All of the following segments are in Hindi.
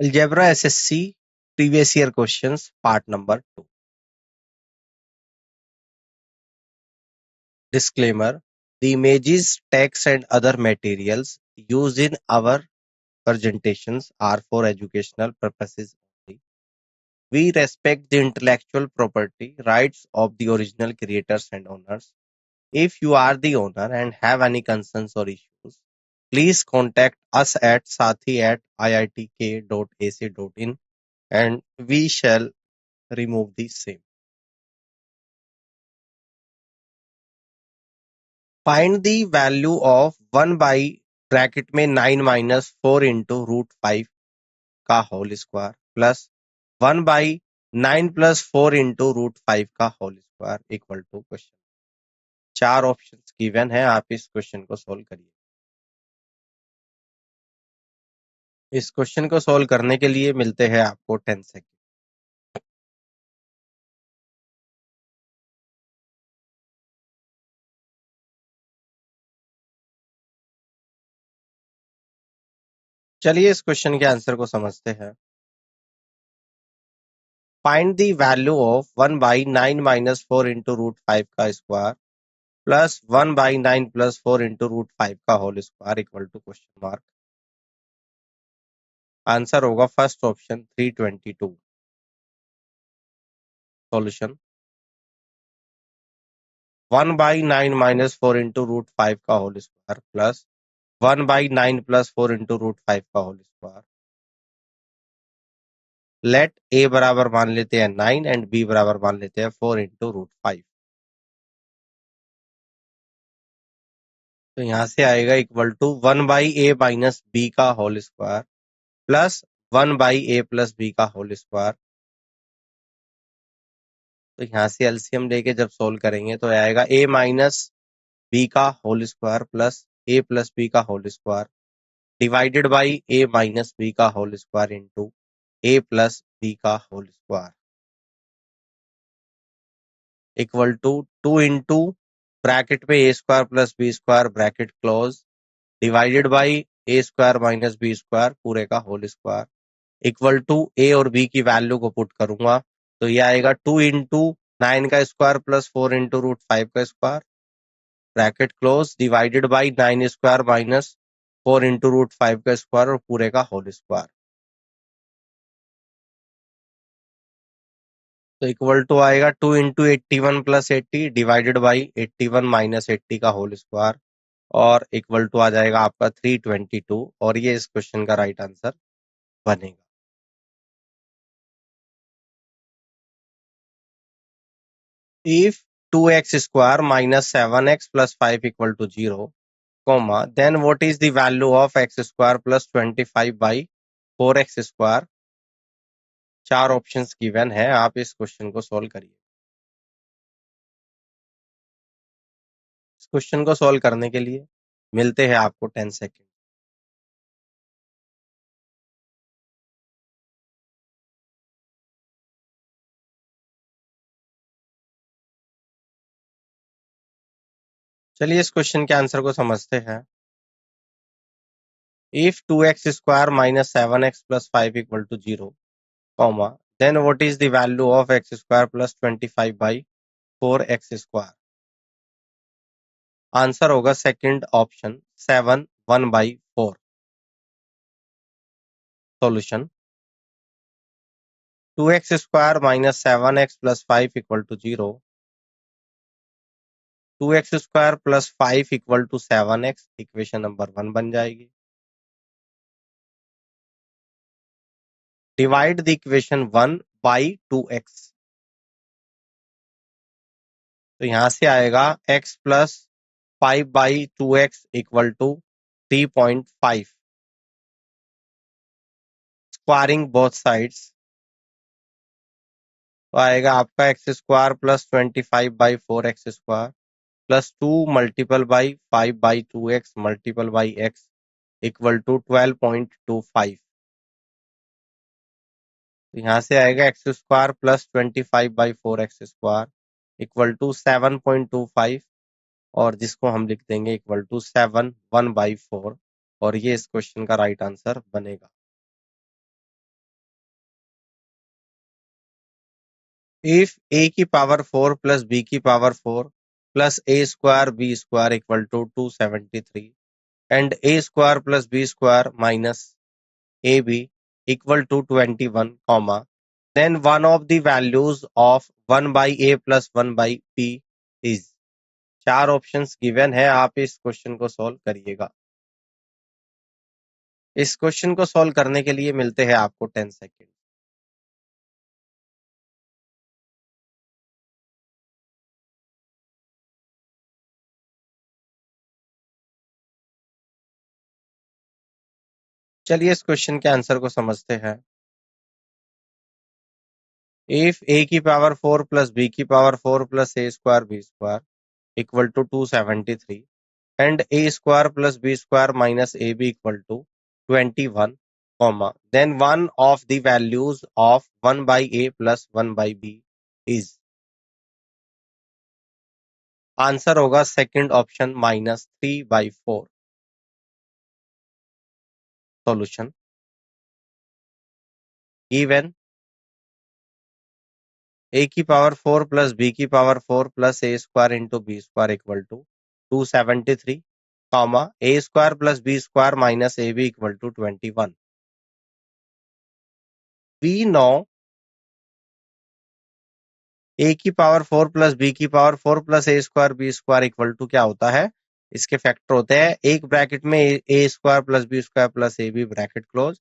Algebra SSC previous year questions part number 2. Disclaimer: the images, text and other materials used in our presentations are for educational purposes only. We respect the intellectual property rights of the original creators and owners. If you are the owner and have any concerns or issues, please contact us at sathi@iitk.ac.in and we shall remove the same. Find the value of 1 by bracket में 9 माइनस 4 इंटू रूट 5 का whole square plus 1 by 9 plus 4 into root 5 का whole square equal to question. 4 options given है, आप इस क्वेश्चन को सोल्व करिए। इस क्वेश्चन को सोल्व करने के लिए मिलते हैं आपको 10 सेकेंड। चलिए इस क्वेश्चन के आंसर को समझते हैं। Find the value of 1 by 9 minus 4 into root 5 का square plus 1 by 9 plus 4 into root 5 का whole square equal to question mark. Answer होगा first option 322। Solution 1 by 9 minus 4 into root 5 का whole square plus 1 by 9 plus 4 into root 5 का होल स्क्वायर। लेट ए बराबर मान लेते हैं 9 एंड बी बराबर मान लेते हैं 4 इंटू रूट 5। तो यहां से आएगा equal to 1 by A minus B का whole square plus 1 by A plus B का होल स्क्वायर। तो यहां से एलसीएम लेके जब सोल्व करेंगे तो आएगा ए माइनस बी का whole square plus A plus B का whole square divided by A minus B का whole square into A plus B का whole square equal to 2 into bracket में ए square plus B square bracket close divided by A square minus B square पूरे का whole square equal to A और बी की वैल्यू को पुट करूंगा तो ये आएगा 2 इंटू 9 का स्क्वायर प्लस 4 इंटू रूट 5 का square bracket close divided by 9 square minus 4 into root 5 का स्क्वायर और पूरे का होल स्क्वायर। तो इक्वल टू आएगा 2 into 81 plus 80 divided by 81 minus 80 का होल स्क्वायर और इक्वल टू आ जाएगा आपका 322 और ये इस क्वेश्चन का राइट आंसर बनेगा। If 2x square minus 7x plus 5 equal to 0 comma then what is the value of x square plus 25 by 4x square. 4 options given है, आप इस क्वेश्चन को सोल्व करिए। इस क्वेश्चन को सोल्व करने के लिए मिलते हैं आपको 10 सेकेंड। चलिए इस क्वेश्चन के आंसर को समझते हैं। If 2x square minus 7x plus 5 equal to 0 comma then what is the value of x square plus 25 by 4x square. Answer होगा second option 7 1 by 4। Solution 2x square minus 7x plus 5 equal to 0 2x square plus 5 equal to 7x equation number 1 बन जाएगी। Divide the equation 1 by 2x। तो यहां से आएगा x plus 5 by 2x equal to 3.5 squaring both sides तो आएगा आपका X square plus 25 by 4x square plus 2 multiple by 5 by 2x multiple by x equal to 12.25। तो यहाँ से आएगा X square plus 25 by 4x square equal to 7.25 और जिसको हम लिख देंगे इक्वल टू 7 1 बाई 4 और ये इस क्वेश्चन का राइट आंसर बनेगा। इफ ए की पावर 4 प्लस बी की power 4 plus A square B square equal to 273 and a square plus b square minus ab equal to 21, comma, then one of the values of 1 by a plus 1 by b is। चार ऑप्शंस गिवन है, आप इस क्वेश्चन को सॉल्व करिएगा। इस क्वेश्चन को सॉल्व करने के लिए मिलते हैं आपको 10 सेकेंड। चलिए इस क्वेश्चन के आंसर को समझते हैं। इफ a की पावर 4 प्लस b की power 4 plus a square b square equal to 273 and a square plus b square minus ab equal to 21, comma, then one of the values of 1 by a plus 1 by b is। Answer होगा second option -3/4। Solution given a की पावर 4 प्लस b की power 4 plus a square into b square equal to 273, comma, a square plus b square minus ab equal to 21। We know a की पावर 4 प्लस b की power 4 plus a square b square equal to क्या होता है, इसके फैक्टर होते हैं एक ब्रैकेट में a square plus b square plus A b bracket close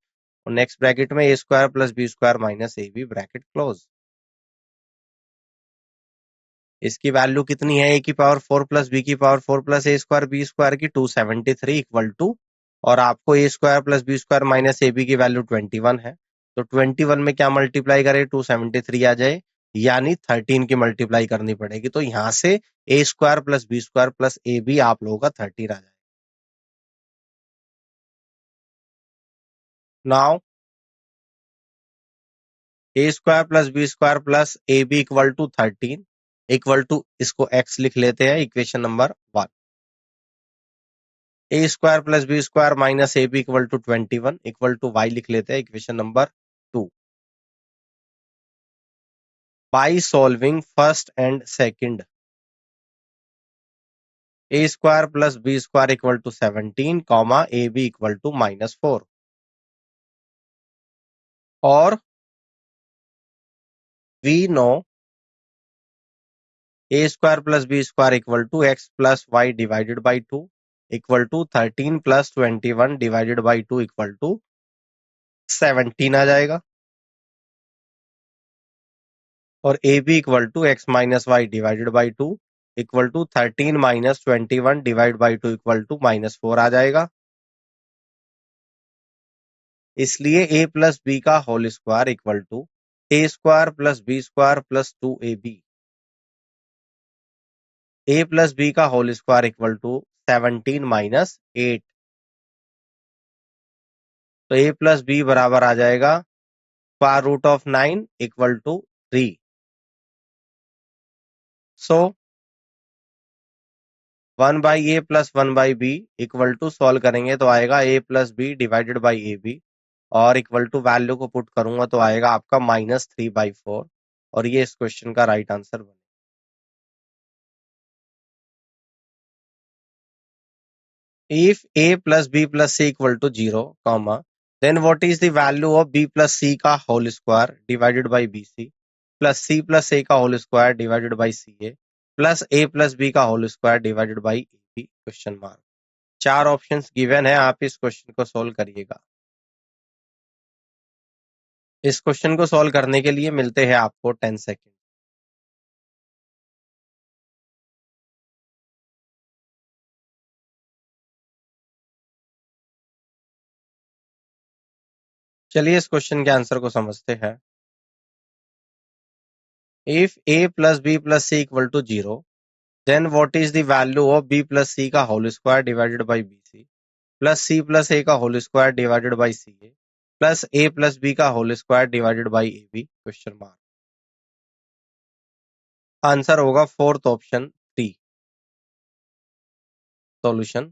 और नेक्स्ट ब्रैकेट में a square plus b square minus A b bracket close. इसकी वैल्यू कितनी है, a की पावर 4 प्लस b की power 4 plus a square b square की 273 इक्वल टू, और आपको a square plus b square minus A b की वैल्यू 21 है, तो 21 में क्या मल्टीप्लाई करें 273 आ जाए, यानी 13 की मल्टीप्लाई करनी पड़ेगी, तो यहाँ से a square plus b square plus A B आप लोगों का 13 आ जाए। Now a square plus b square plus A B equal to 13 equal to, इसको x लिख लेते हैं equation number 1। A square plus B square minus A B equal to 21 equal to Y लिख लेते हैं equation number 2। By solving first and second, A square plus B square equal to 17, comma, A B equal to -4, और we know A square plus B square equal to X plus Y divided by 2 equal to 13 plus 21 divided by 2 equal to 17 आ जाएगा, और A B equal to X minus Y divided by 2 equal to 13 minus 21 divide by 2 equal to -4 आ जाएगा। इसलिए a प्लस बी का whole square equal to a square plus B square plus 2ab, a plus B का whole square equal to 17 minus 8, तो a प्लस बी बराबर आ जाएगा square root of 9 equal to 3। So 1 by A plus 1 by B equal to solve करेंगे तो आएगा a plus B divided by A B, और इक्वल टू वैल्यू को पुट करूंगा तो आएगा आपका -3/4, और ये इस क्वेश्चन का राइट आंसर बनेगा। If a plus b plus c equal to 0, comma, then what is the value of b plus c का whole square divided by bc plus c plus a का whole square divided by ca plus a plus b का whole square divided by ab? Question mark. चार ऑप्शंस गिवन है, आप इस क्वेश्चन को सोल्व करिएगा। इस क्वेश्चन को सोल्व करने के लिए मिलते हैं आपको 10 सेकेंड। चलिए इस क्वेश्चन के आंसर को समझते हैं। If a plus b plus c equal to 0, then what is the value of b plus c का whole square divided by bc plus c plus a का whole square divided by ca plus a plus b का whole square divided by ab? Question mark. Answer होगा fourth option 3। Solution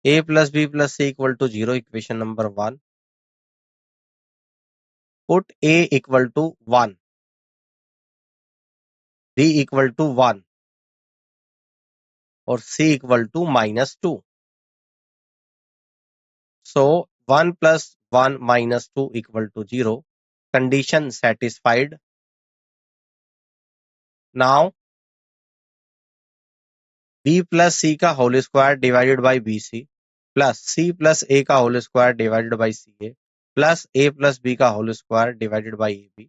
a plus b plus c equal to 0 equation number 1, put a equal to 1 b equal to 1 और c equal to -2. So 1 plus 1 minus 2 equal to 0. Condition satisfied. Now b plus c का whole square divided by bc plus c plus a का whole square divided by ca plus a plus b का whole square divided by ab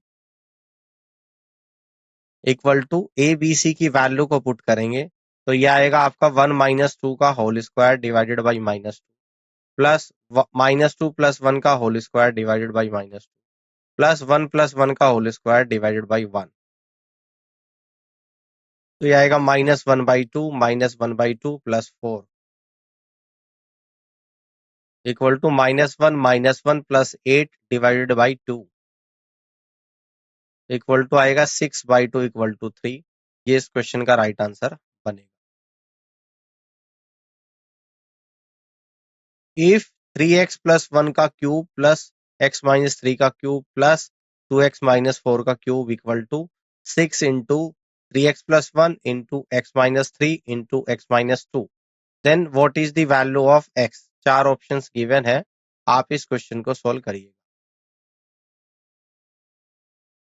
equal to a b c की वैल्यू को पुट करेंगे तो यह आएगा आपका 1 माइनस 2 का whole square divided by -2 plus -2 plus 1 का whole square divided by -2 plus 1 का होल स्क्वायर डिवाइडेड बाई 1. तो ये आएगा -1/2 -1/2 plus 4 equal to -1 plus 8 divided by 2 equal to आएगा 6/2 इक्वल टू 3. ये इस क्वेश्चन का राइट आंसर बनेगा. इफ 3x प्लस 1 का क्यूब प्लस x माइनस 3 का क्यूब प्लस 2x माइनस 4 का cube equal to 6 into 3x plus 1 into x minus 3 into x minus 2, then what is the value of x. 4 options given है, आप इस क्वेश्चन को सोल्व करिए.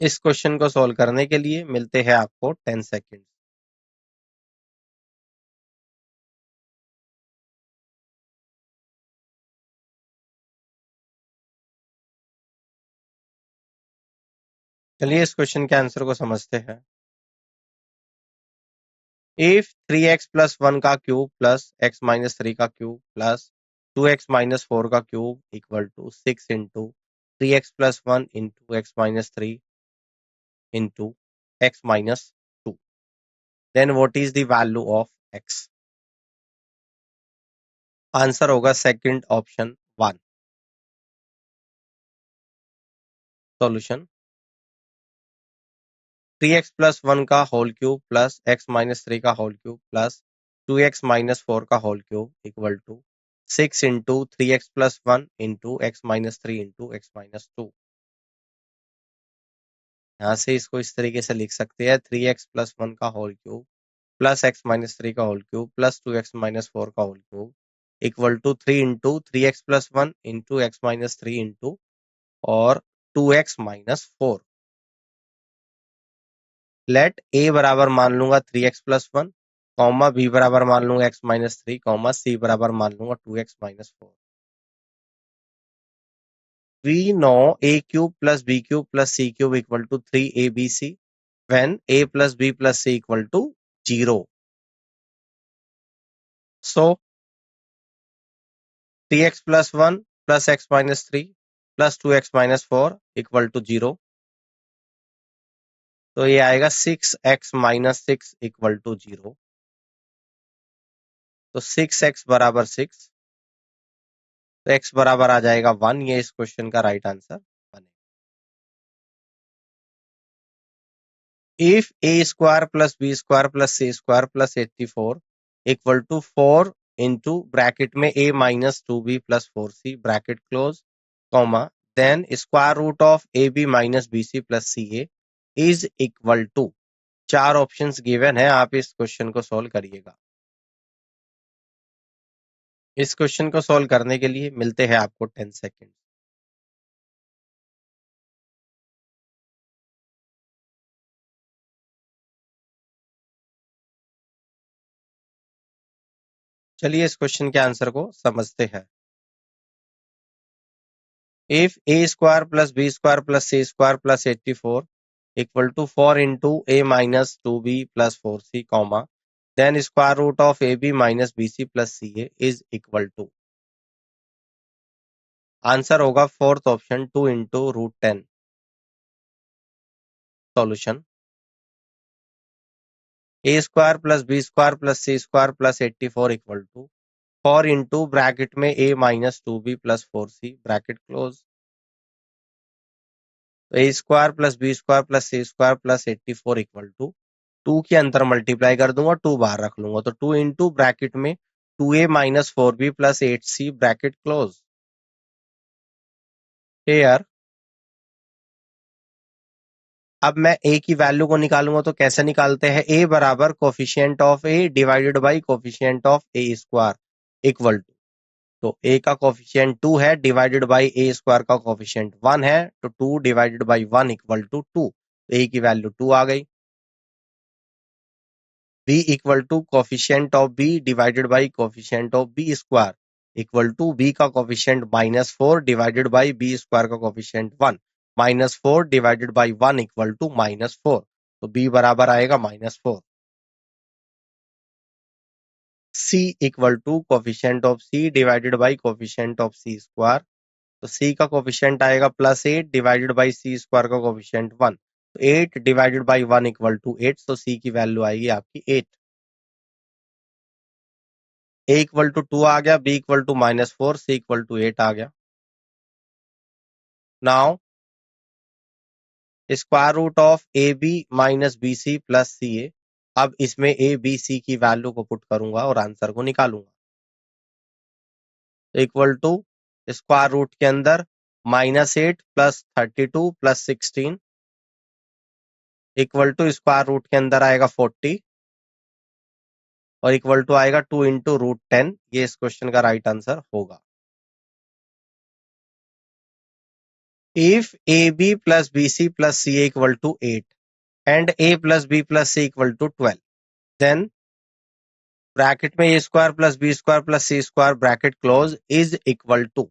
इस क्वेश्चन को सोल्व करने के लिए मिलते हैं आपको 10 सेकेंड. चलिए इस क्वेश्चन के आंसर को समझते हैं. इफ 3x प्लस 1 का क्यूब प्लस x माइनस 3 का क्यूब प्लस 2x माइनस 4 का cube equal to 6 into 3x plus 1 into x minus 3 into x minus 2, then what is the value of x. Answer होगा second option 1. Solution 3x plus 1 का whole cube plus x minus 3 का whole cube plus 2x minus 4 का whole cube equal to 6 into 3x plus 1 into x minus 3 into x minus 2. यहाँ से इसको इस तरीके से लिख सकते हैं 3x प्लस 1 का whole cube plus x minus 3 का whole cube plus 2x minus 4 का whole cube equal to 3 into 3x plus 1 into x minus 3 into और 2x माइनस 4. लेट a बराबर मान लूंगा 3x प्लस 1 कॉमा b बराबर मान लूंगा x माइनस 3 कॉमा c बराबर मान लूंगा 2x minus 4. We know a cube plus b cube plus c cube equal to 3abc when a plus b plus c equal to 0. So 3x plus 1 plus x minus 3 plus 2x minus 4 equal to 0. तो ये आएगा 6x minus 6 equal to 0. तो 6x बराबर 6, तो x बराबर आ जाएगा 1. ये इस क्वेश्चन का राइट आंसर बनेगा. If a square plus b square plus c square plus 84 equal to 4 into bracket में a minus 2b plus 4c bracket close comma then square root of ab minus bc plus ca is equal to. 4 options given है, आप इस क्वेश्चन को सोल्व करिएगा. इस क्वेश्चन को सोल्व करने के लिए मिलते हैं आपको 10 सेकेंड. चलिए इस क्वेश्चन के आंसर को समझते हैं. If a square plus b square plus c square plus 84 equal to 4 into a minus 2b plus 4c comma then square root of ab minus bc plus ca is equal to. Answer होगा fourth option 2 into root 10. Solution a square plus b square plus c square plus 84 equal to 4 into bracket में a minus 2b plus 4c bracket close. तो a square plus b square plus c square plus 84 equal to 2 के अंतर मल्टीप्लाई कर दूंगा, 2 बाहर रख लूंगा, तो 2 इंटू ब्रैकेट में 2a minus 4b plus 8c bracket close. Here अब मैं ए की वैल्यू को निकालूंगा तो कैसे निकालते हैं, ए बराबर coefficient of a divided by coefficient of a square equal to, तो ए का कोफिशिएंट 2 है डिवाइडेड बाई ए स्क्वायर का कोफिशिएंट 1 है, तो 2 divided by 1 equal to 2, a की वैल्यू 2 आ गई। b equal to coefficient of b divided by coefficient of b square equal to b का coefficient -4 divided by b square का coefficient 1, -4 divided by 1 equal to -4, तो b बराबर आएगा -4। c equal to coefficient of c divided by coefficient of c square, तो c का कोफिशिएंट आएगा +8 डिवाइडेड बाई c स्क्वायर का कोफिशिएंट 1, तो 8 डिवाइडेड बाई 1 इक्वल टू 8, तो c की वैल्यू आएगी आपकी 8। a इक्वल टू 2 आ गया, b equal to -4, c equal to 8 आ गया। Now square root of a b minus b c plus c a, अब इसमें ए बी सी की वैल्यू को पुट करूंगा और आंसर को निकालूंगा। इक्वल टू स्क्वायर रूट के अंदर -8 plus 32 plus 16 equal to square root के अंदर आएगा 40 और इक्वल टू आएगा 2 इंटू √10, ये इस क्वेश्चन का राइट आंसर होगा। If a b plus b c plus c equal to 8 and a plus b plus c equal to 12, then bracket में ए square plus B square plus c square bracket close is equal to,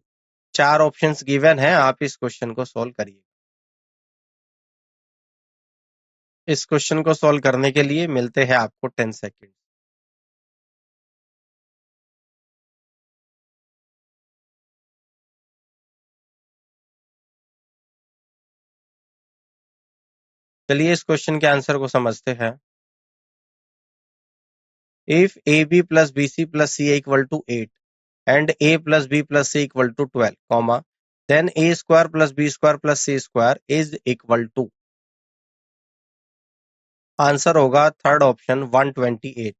4 options given है, आप इस क्वेश्चन को सोल्व करिए। इस क्वेश्चन को सोल्व करने के लिए मिलते हैं आपको 10 सेकेंड। चलिए इस क्वेश्चन के आंसर को समझते हैं। If a b plus b c plus c equal to 8 and a plus b plus c equal to 12, comma, then a square plus B square plus c square is equal to, answer होगा third option 128।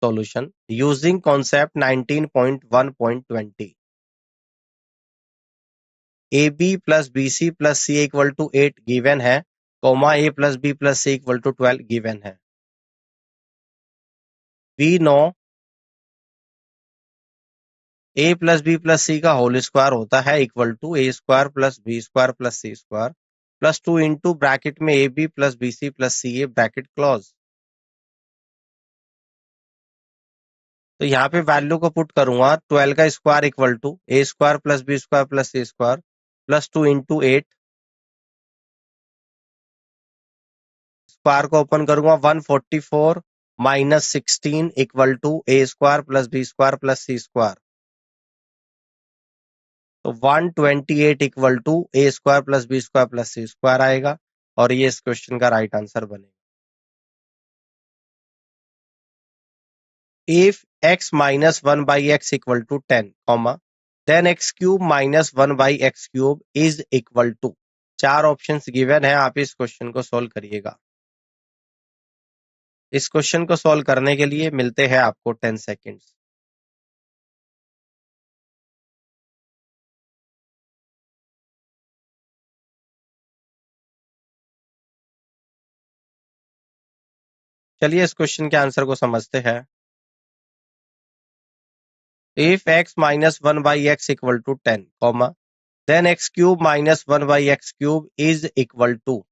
Solution using concept 19.1.20, a b plus b c plus c equal to 8 given है, comma a plus b plus c equal to 12 given है। We know a plus b plus c का होल स्क्वायर होता है equal to a square plus B square plus c square plus 2 into bracket में a b plus b c plus c a bracket close. तो यहाँ पे वैल्यू को पुट करूंगा, 12 का square equal to a square plus B square plus c square plus 2 into 8, square को ओपन करूंगा 144 minus 16 equal to a square plus B square plus c square, तो 128 equal to a square plus B square plus c square आएगा और ये इस क्वेश्चन का राइट आंसर बनेगा। If x minus 1 by x equal to 10, comma, then x cube minus 1 by x cube is equal to, 4 options given है, आप इस क्वेश्चन को सोल्व करिएगा। इस क्वेश्चन को सोल्व करने के लिए मिलते हैं आपको 10 सेकेंड्स। चलिए इस क्वेश्चन के आंसर को समझते हैं। If x minus 1 by x equal to 10, comma, then x cube minus 1 by x cube is equal to,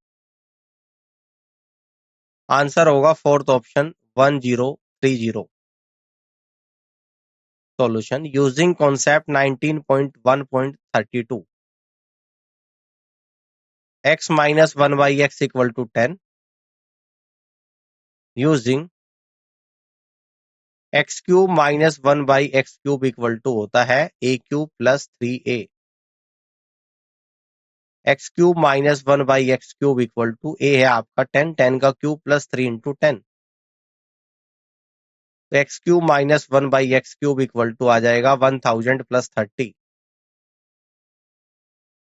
answer होगा fourth option 1030। Solution using concept 19.1.32, x minus 1 by x equal to 10 using x cube minus 1 by x cube equal to होता है a cube plus 3a, x cube minus 1 by x cube equal to a है आपका 10, 10 का क्यूब प्लस 3 इंटू 10, तो x cube minus 1 by x cube equal to आ जाएगा 1000 plus 30,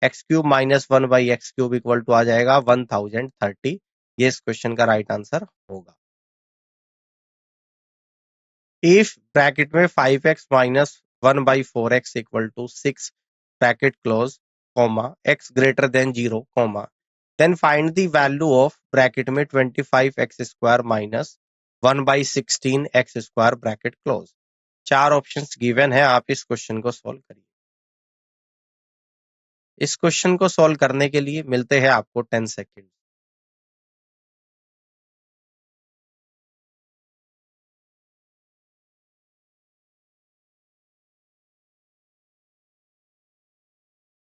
x cube minus 1 by x cube equal to आ जाएगा 1030, ये इस क्वेश्चन का राइट आंसर होगा। इफ ब्रैकेट में 5x minus 1 by 4x equal to 6 bracket close, comma, x greater than 0, comma, then find the value of bracket में 25x² minus 1/16x² bracket close. 4 options given है, आप इस क्वेश्चन को सॉल्व करिए। इस क्वेश्चन को सॉल्व करने के लिए मिलते हैं आपको 10 सेकेंड।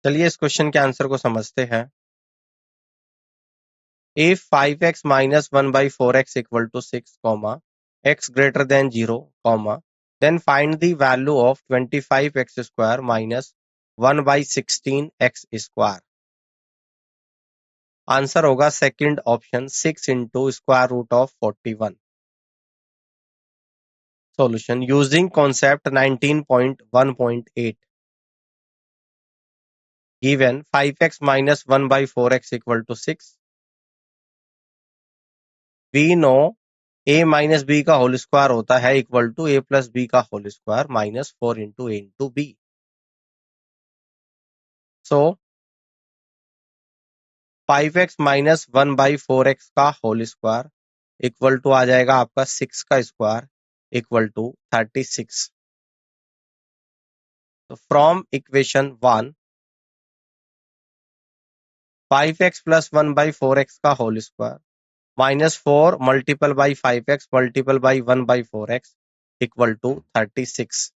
चलिए इस क्वेश्चन के आंसर को समझते हैं। If 5x minus 1/4x equal to 6, x greater than 0, then find the value of 25x² minus 1/16x²। Answer होगा second option 6 into square root of 41। Solution using concept 19.1.8। Given 5x minus 1/4x equal to 6। We know a minus B का होल स्क्वायर होता है equal to a plus B का whole square minus 4 into a into b. So 5x minus 1/4x का होल स्क्वायर इक्वल टू आ जाएगा आपका 6 का स्क्वायर इक्वल टू 36। तो from equation 1 5x plus 1/4x का whole square minus 4 multiple by 5x multiple by 1/4x equal to 36।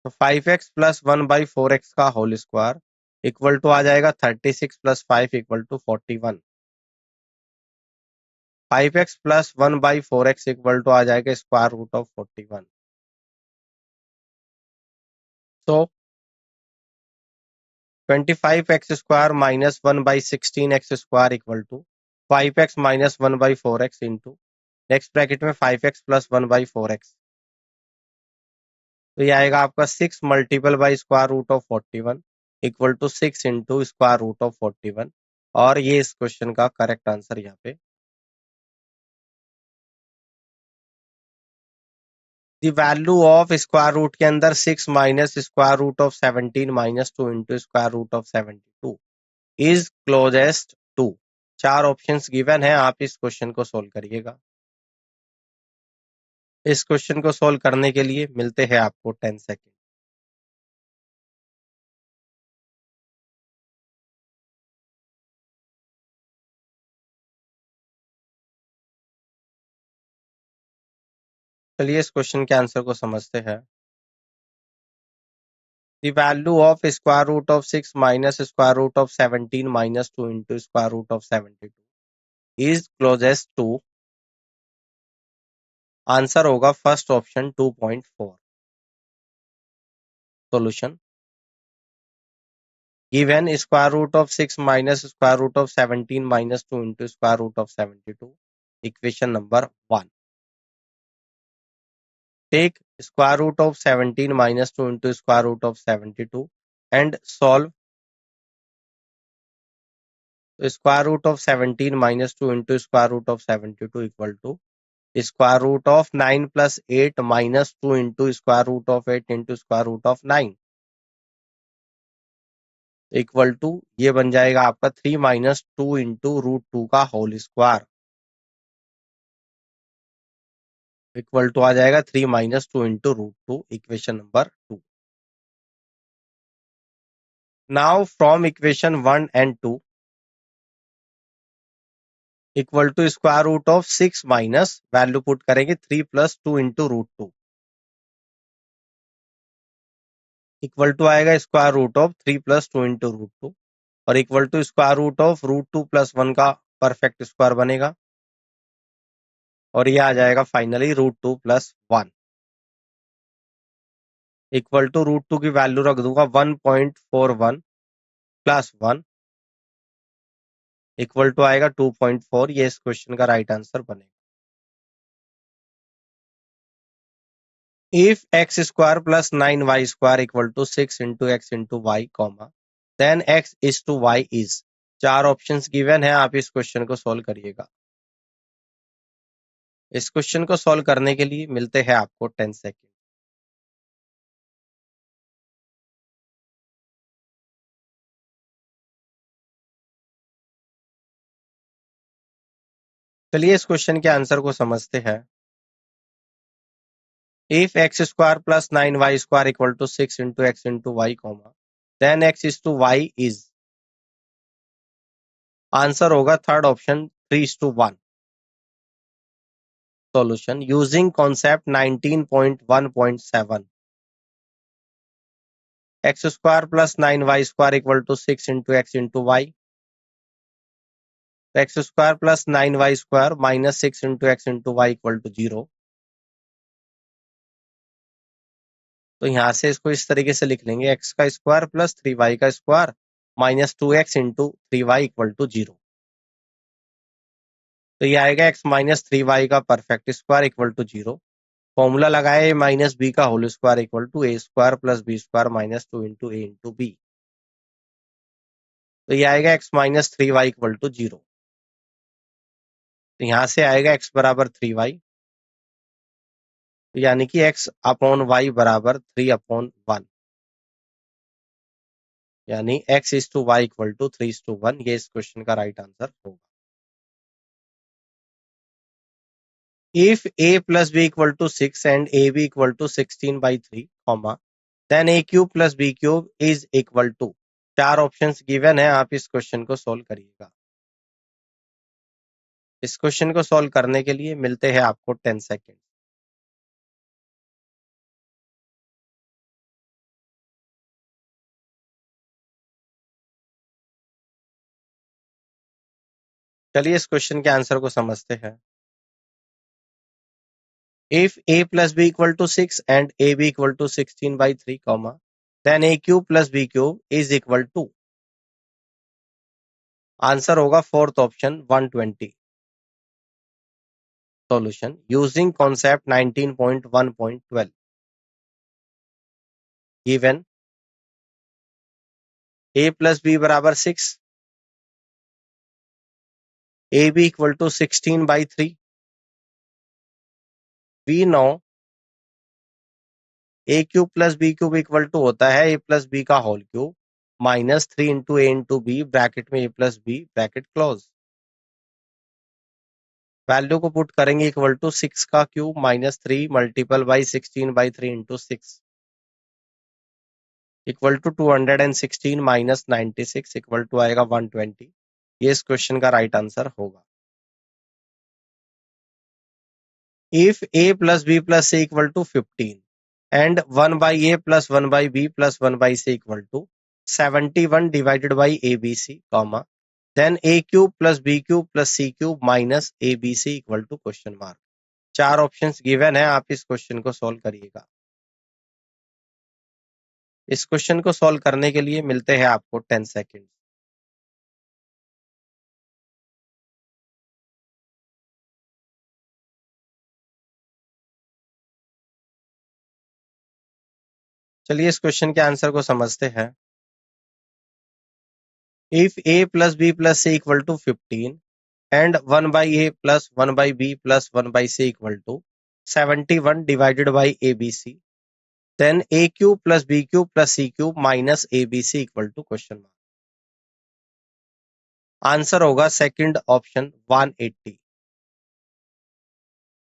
तो 5x प्लस 1/4x का होल स्क्वायर इक्वल टू आ जाएगा 36 plus 5 equal to 41। 5x plus 1/4x equal to आ जाएगा स्क्वायर रूट ऑफ 41। तो 25x² minus 1/16x² equal to 5x minus 1/4x into next bracket में 5x प्लस 1/4x। तो ये आएगा आपका 6 multiple by square root of 41 equal to 6 into square root of 41। और ये इस क्वेश्चन का करेक्ट आंसर यहाँ पे। The value of square root के अंदर 6 minus square root of 17 minus 2 into square root of 72 is closest to. 4 options given है, आप इस क्वेश्चन को सोल्व करिएगा। इस क्वेश्चन को सोल्व करने के लिए मिलते हैं आपको 10 सेकेंड। चलिए इस क्वेश्चन के आंसर को समझते हैं। The value of square root of 6 minus square root of 17 minus 2 into square root of 72 is closest to। Answer होगा first option 2.4। Solution given square root of 6 minus square root of 17 minus 2 into square root of 72 equation number 1। Take square root of 17 minus 2 into square root of 72 and solve। Square root of 17 minus 2 into square root of 72 equal to square root of 9 plus 8 minus 2 into square root of 8 into square root of 9 equal to ये बन जाएगा आपका 3 minus 2 into √2 का होल स्क्वायर इक्वल टू आ जाएगा 3 minus 2 into √2 इक्वेशन number 2। Now from equation 1 and 2 equal to square root of 6 minus value put करेंगे 3 plus 2 into √2 इक्वल टू आएगा square root of 3 plus 2 into √2 और equal to square root of √2 plus 1 का परफेक्ट स्क्वायर बनेगा और ये आ जाएगा फाइनली √2 plus 1 इक्वल टू √2 की वैल्यू रख दूंगा 1.41 प्लस 1 इक्वल टू आएगा 2.4। ये इस क्वेश्चन का राइट आंसर बनेगा। If x² plus 9y² equal to 6 into x into y, then x is to y is। 4 options given है, आप इस क्वेश्चन को सोल्व करिएगा। इस क्वेश्चन को सोल्व करने के लिए मिलते हैं आपको 10 सेकेंड। चलिए इस क्वेश्चन के आंसर को समझते हैं। If x square plus 9y square equal to 6 into x into y comma then x is to y is, answer होगा third option 3:1। Solution using concept 19.1.7, x square plus 9y square equal to 6 into x into y, x square plus 9y square minus 6 into x into y equal to 0। तो यहाँ से इसको इस तरीके से लिख लेंगे, एक्स का स्क्वायर प्लस 3y का square minus 2x into 3y equal to 0। तो ये आएगा x माइनस 3y का perfect square equal to 0। Formula लगाए माइनस बी का whole square equal to a square plus B square minus 2 into a into b. तो ये आएगा x माइनस 3y इक्वल टू 0। तो यहाँ से आएगा x बराबर 3y, तो यानी कि x अपॉन y बराबर 3/1, यानी x is to y equal to 3:1। ये इस क्वेश्चन का राइट आंसर होगा। If a plus b equal to 6 and ab equal to 16/3, then a cube plus b cube is equal to, चार ऑप्शंस गिवन है, आप इस क्वेश्चन को सोल्व करिएगा। इस क्वेश्चन को सोल्व करने के लिए मिलते हैं आपको 10 सेकेंड। चलिए इस क्वेश्चन के आंसर को समझते हैं। If a plus b equal to 6 and ab equal to 16/3, then a cube plus b cube is equal to, answer होगा fourth option 120। Solution using concept 19.1.12, given a plus b बराबर 6, ab equal to 16/3। We know a cube plus b cube equal to होता है a प्लस b का whole cube minus 3 into a into b bracket में a plus b bracket close. Value को पुट करेंगे इक्वल टू 6 का cube minus 3 multiple by 16/3 into 6 equal to 216 minus 96 equal to आएगा 120। ये इस क्वेश्चन का राइट आंसर होगा। If a plus b plus c equal to 15 and 1/a plus 1/b plus 1/c equal to 71 divided by ABC, then a cube plus b cube plus c cube minus abc equal to question mark. चार ऑप्शंस गिवन है, आप इस क्वेश्चन को सॉल्व करिएगा। इस क्वेश्चन को सॉल्व करने के लिए मिलते हैं आपको 10 सेकेंड। चलिए इस क्वेश्चन के आंसर को समझते हैं। If a plus b plus c equal to 15 and 1/a plus 1/b plus 1/c equal to 71 divided by abc, then a cube plus b cube plus c cube minus abc equal to question mark. Answer होगा second option 180।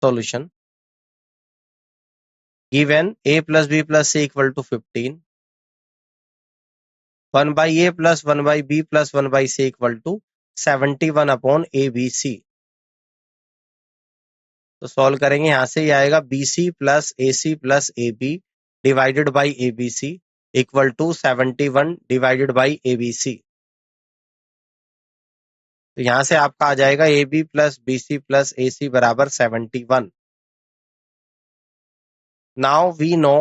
Solution given a plus b plus c equal to 15, 1/a plus 1/b plus 1/c equal to 71 upon abc। तो सॉल्व करेंगे, यहां से ये आएगा bc plus ac plus ab divided by abc equal to 71 divided by abc। तो यहां से आपका आ जाएगा ab plus bc plus ac बराबर 71। Now we know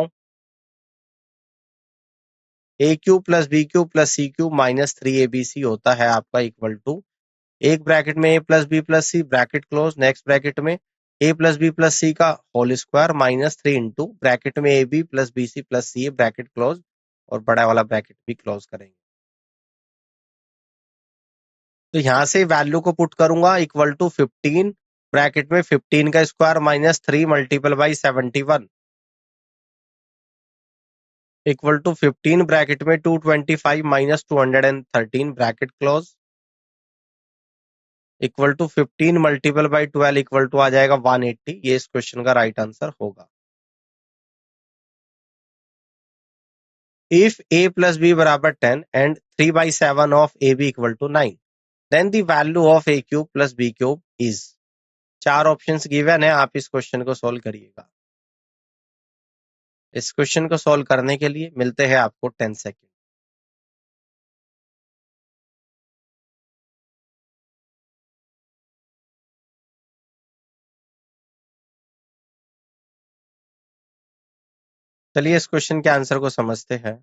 a cube plus b cube plus c cube minus 3abc होता है आपका इक्वल टू, एक ब्रैकेट में a plus b plus c bracket close, next bracket में a plus b plus c का whole square minus 3 into bracket में ab plus bc plus c bracket close और बड़ा वाला ब्रैकेट भी क्लोज करेंगे। तो यहां से वैल्यू को पुट करूंगा इक्वल टू 15 ब्रैकेट में 15 का square minus 3 multiple by 71 equal to 15 bracket में 225 minus 213 bracket close equal to 15 multiple by 12 equal to आ जाएगा 180। ये इस क्वेश्चन का राइट आंसर होगा। इफ a प्लस बी बराबर 10 and 3/7 of a B equal to 9, then the value of a cube plus b cube is. चार ऑप्शंस गिवन है, आप इस क्वेश्चन को सोल्व करिएगा। इस क्वेश्चन को सोल्व करने के लिए मिलते हैं आपको 10 सेकेंड। चलिए इस क्वेश्चन के आंसर को समझते हैं।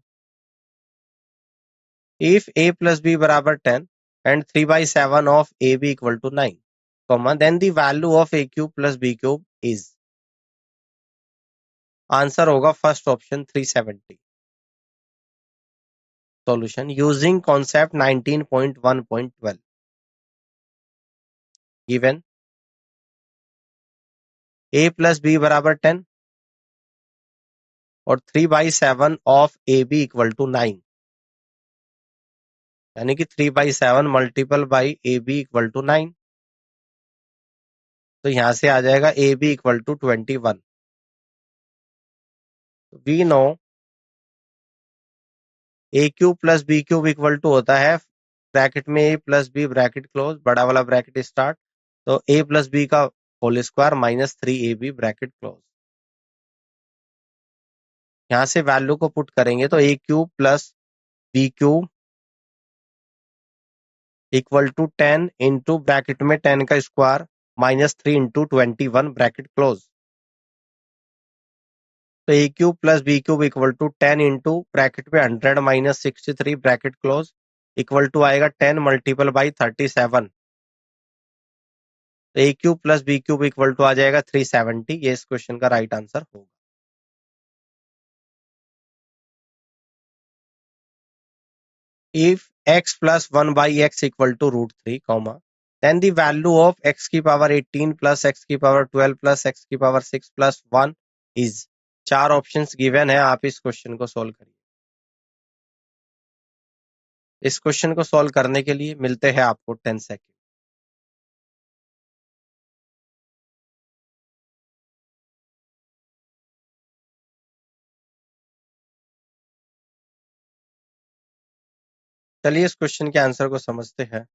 इफ a प्लस बी बराबर 10 and 3/7 of a B equal to 9, comma then the value of a cube plus b cube is. Answer होगा first option 370। Solution using concept 19.1.12 given a plus B बराबर 10 और 3/7 of a B equal to 9, यानी कि 3/7 multiple by A B equal to 9। तो यहां से आ जाएगा a B equal to 21। We know a cube plus b cube equal to होता है ब्रैकेट में a plus b bracket close, बड़ा वाला ब्रैकेट स्टार्ट, तो ए प्लस बी का whole square minus 3ab bracket close. यहां से वैल्यू को पुट करेंगे तो a cube plus b cube equal to 10 into bracket में 10 का square minus 3 into 21 bracket close. तो a cube plus b cube equal to 10 into bracket में 100 minus 63 bracket close equal to आएगा 10 मल्टीपल बाई 37। तो a cube plus b cube equal to आ जाएगा 370। ये इस क्वेश्चन का राइट आंसर होगा। If x plus 1 by x equal to √3, comma then the value of x की पावर 18 प्लस x की पावर 12 प्लस x की पावर 6 प्लस 1 इज। चार ऑप्शंस गिवन है, आप इस क्वेश्चन को सोल्व करिए। इस क्वेश्चन को सोल्व करने के लिए मिलते हैं आपको 10 सेकेंड। चलिए इस क्वेश्चन के आंसर को समझते हैं।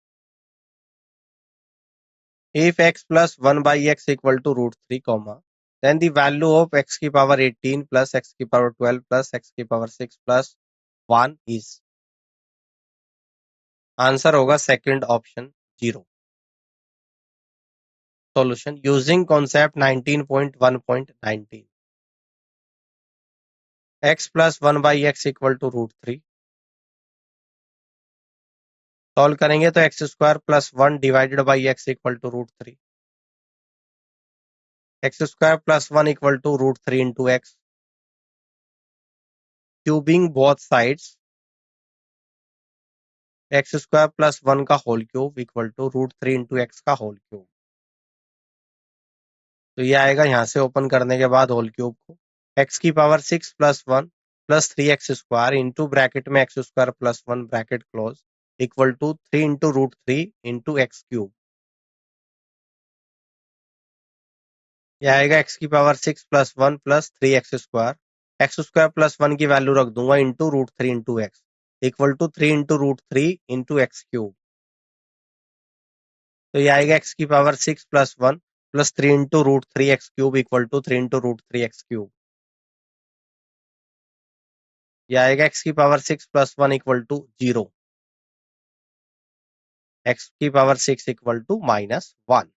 If x plus 1 by x equal to √3, comma then the value of x की पावर 18 प्लस x की पावर 12 प्लस x की पावर 6 प्लस 1 इज। आंसर होगा second option 0। Solution using concept 19.1.19 x plus 1 by x equal to √3। Solve करेंगे तो x square plus 1 divided by x equal to √3। X square plus 1 equal to √3 into x. Cubing both sides, x square plus 1 का whole cube equal to √3 into x का होल क्यूब। तो ये आएगा यहाँ से ओपन करने के बाद होल क्यूब को एक्स की power 6 plus 1 plus 3x square into bracket में x square plus 1 bracket close equal to 3 into √3 into x cube. ये आएगा एक्स की power 6 plus 1 plus 3x square plus 1 की वैल्यू रख दूंगा into √3 into x equal to 3 into √3 into x cube. तो ये आएगा एक्स की power 6 plus 1 plus 3 into √3 x cube equal to 3 into √3 x cube. ये आएगा एक्स की power 6 plus 1 equal to 0, x की power 6 equal to -1।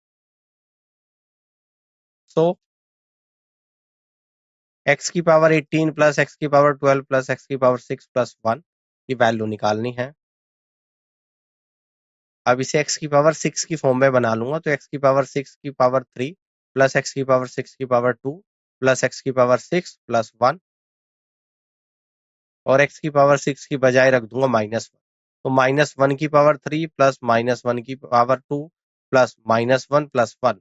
So x की पावर 18 प्लस एक्स की पावर 12 प्लस एक्स की पावर 6 प्लस 1 की वैल्यू निकालनी है। अब इसे एक्स की पावर 6 की फॉर्म में बना लूंगा तो एक्स की पावर 6 की पावर 3 प्लस एक्स की पावर 6 की पावर 2 प्लस एक्स की पावर 6 प्लस 1 और एक्स की पावर 6 की बजाय रख दूंगा -1। तो -1 की पावर 3 प्लस -1 की पावर 2 प्लस -1 प्लस 1।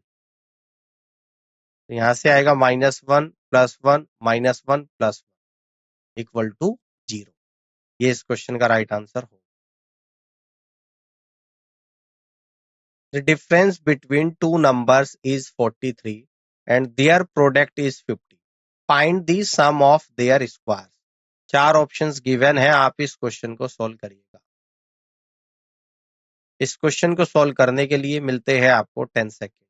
तो यहाँ से आएगा -1 प्लस 1 -1 प्लस 1 इक्वल टू 0। ये इस क्वेश्चन का राइट आंसर हो। The difference between two numbers is 43 and their product is 50. Find the sum of their squares. 4 options given है, आप इस क्वेश्चन को सॉल्व करिएगा। इस क्वेश्चन को सॉल्व करने के लिए मिलते हैं आपको 10 सेकेंड।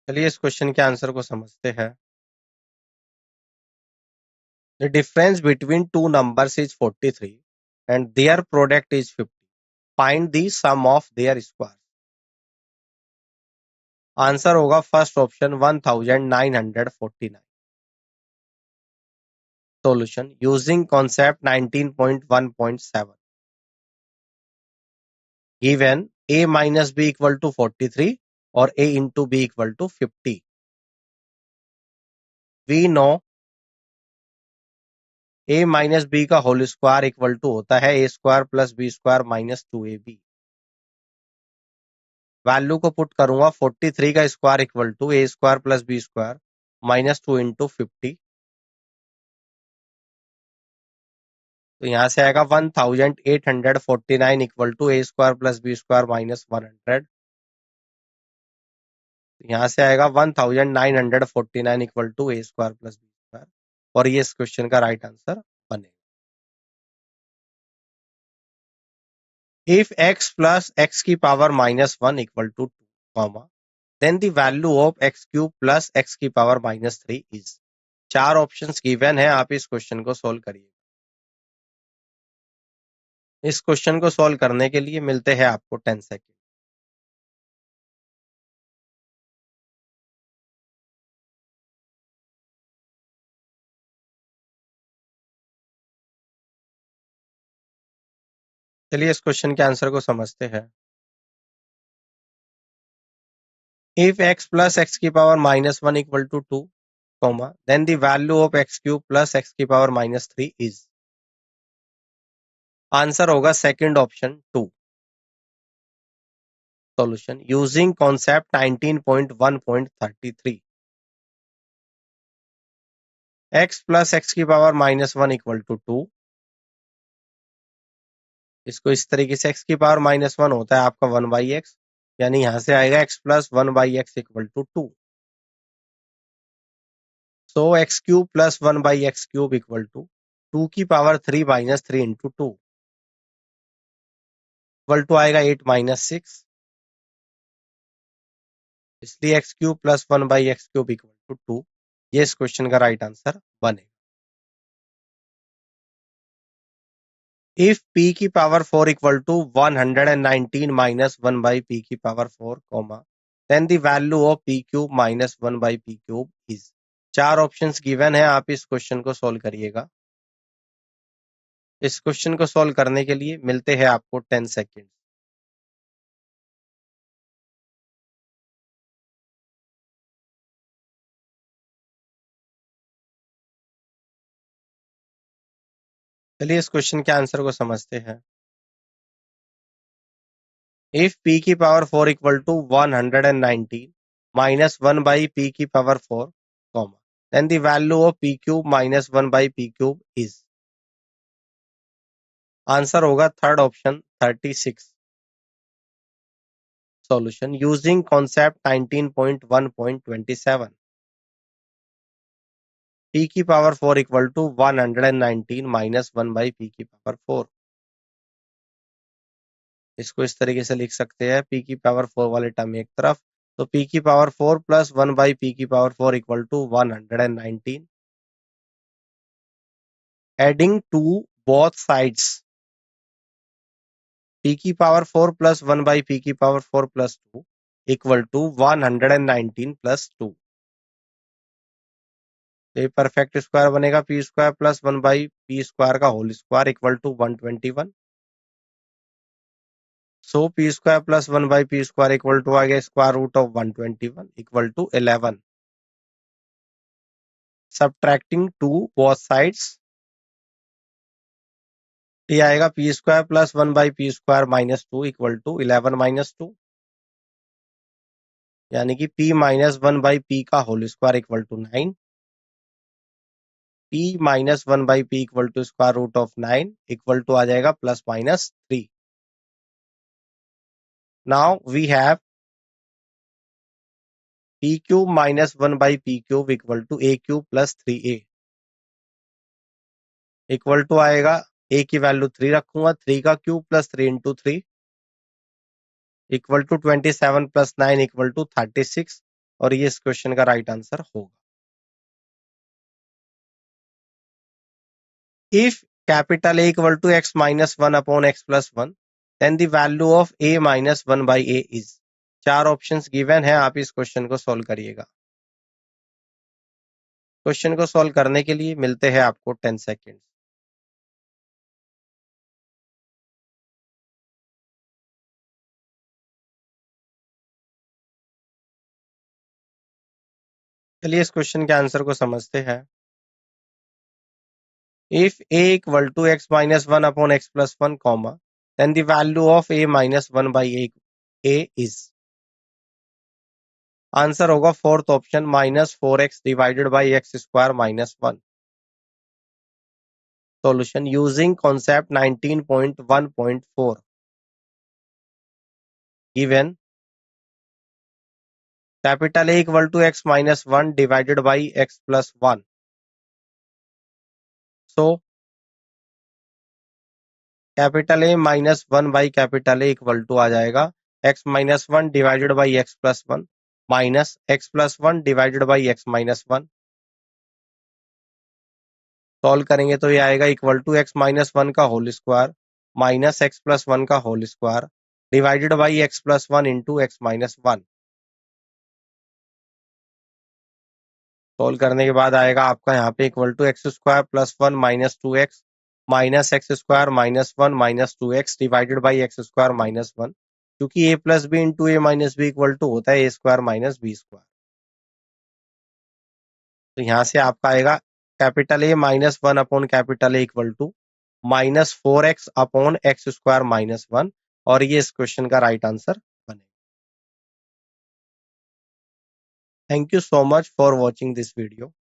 चलिए इस क्वेश्चन के आंसर को समझते हैं। The difference between two numbers is 43 and their product is 50. Find the sum of their squares. Answer होगा first option 1949. Solution using concept 19.1.7. Given a minus b equal to 43 और a into b equal to 50. We know a minus b का होल स्क्वायर इक्वल टू होता है a square plus b square minus 2ab. Value को पुट करूंगा 43 का square equal to a square plus b square minus 2 into 50. तो यहाँ से आएगा 1849 equal to a square plus b square minus 100. यहाँ से आएगा 1949 equal to a square plus b square, और ये इस क्वेश्चन का राइट आंसर बनेगा। If x plus x की पावर माइनस 1 इक्वल टू 2, कॉमा, then the value of x cube plus x की power minus 3 is। 4 options given है, आप इस क्वेश्चन को सोल्व करिए। इस क्वेश्चन को सोल्व करने के लिए मिलते हैं आपको 10 सेकेंड। चलिए इस क्वेश्चन के आंसर को समझते हैं। If x plus x की पावर माइनस 1 इक्वल टू 2, कॉमा, then the value of x cube plus x की पावर माइनस 3 is। आंसर होगा second option 2। Solution using concept 19.1.33। x plus x की पावर माइनस 1 इक्वल टू 2। इसको इस तरीके से x की पावर माइनस 1 होता है आपका 1 बाई एक्स, यानी यहां से आएगा x plus 1 by x equal to 2। So x cube plus 1 by x cube equal to 2 की power 3 minus 3 into 2 equal to आएगा 8 माइनस 6। इसलिए x cube plus 1 by x cube equal to 2, ये इस क्वेश्चन का राइट आंसर बनेगा। If p की power 4 equal to 119 minus 1 by p की power 4, comma, then the value of p cube minus 1 by p cube is। 4 options given है, आप इस क्वेश्चन को सोल्व करिएगा। इस क्वेश्चन को सोल्व करने के लिए मिलते हैं आपको 10 सेकेंड। चलिए इस क्वेश्चन के आंसर को समझते हैं। If p की power 4 equal to 119 minus 1 by p की power 4, comma, then the value of p cube minus 1 by p cube is। Answer होगा third option 36। Solution using concept 19.1.27। p की power 4 equal to 119 minus 1 by p की पावर 4। इसको इस तरीके से लिख सकते हैं, p की पावर 4 वाले टर्म एक तरफ, तो p की पावर 4 प्लस 1 बाई p की power 4 equal to 119। Adding to both sides, p की पावर 4 प्लस 1 बाई p की power 4 plus 2 equal to 119 plus 2। तो ये परफेक्ट स्क्वायर बनेगा, p square plus 1 by p square का whole square equal to 121। So p square plus 1 by p square equal to आ गया square root of 121 equal to 11। Subtracting to both sides, ये आएगा p square plus 1 by p square minus 2 equal to 11 minus 2। यानी कि p माइनस 1 बाई पी का whole square equal to 9, p minus 1 by p equal to square root of 9 equal to आ जाएगा plus minus 3। Now we have p cube minus 1 by p cube equal to a cube plus 3a equal to आएगा, a की वैल्यू 3 रखूंगा, 3 का cube plus 3 into 3 equal to 27 plus 9 equal to 36 और ये इस क्वेश्चन का राइट आंसर होगा। If capital A equal to x minus 1 upon x plus 1 then the value of a minus 1 by a is. 4 options given है, आप इस क्वेश्चन को सॉल्व करिएगा। क्वेश्चन को सॉल्व करने के लिए मिलते हैं आपको 10 सेकेंड। चलिए इस क्वेश्चन के आंसर को समझते हैं। If a equal to x minus 1 upon x plus 1 comma then the value of a minus 1 by a is. Answer होगा fourth option minus 4x divided by x square minus 1। Solution using concept 19.1.4 given capital A equal to x minus 1 divided by x plus 1। So capital A minus 1 by capital A equal to आ जाएगा x minus 1 divided by x plus 1 minus x plus 1 divided by x minus 1। Solve करेंगे तो ये आएगा इक्वल टू x माइनस 1 का whole square minus x plus 1 का whole square divided by x plus 1 into x minus 1। Solve करने के बाद आएगा आपका यहाँ पे equal to x square plus 1 minus 2x minus x square minus 1 minus 2x divided by x square minus 1, क्योंकि a plus b into a minus b equal to होता है a स्क्वायर माइनस बी स्क्वायर। तो यहाँ से आपका आएगा capital A minus 1 upon capital A equal to minus 4x upon x square minus 1 और ये इस क्वेश्चन का राइट आंसर बने। Thank you so much for watching this video.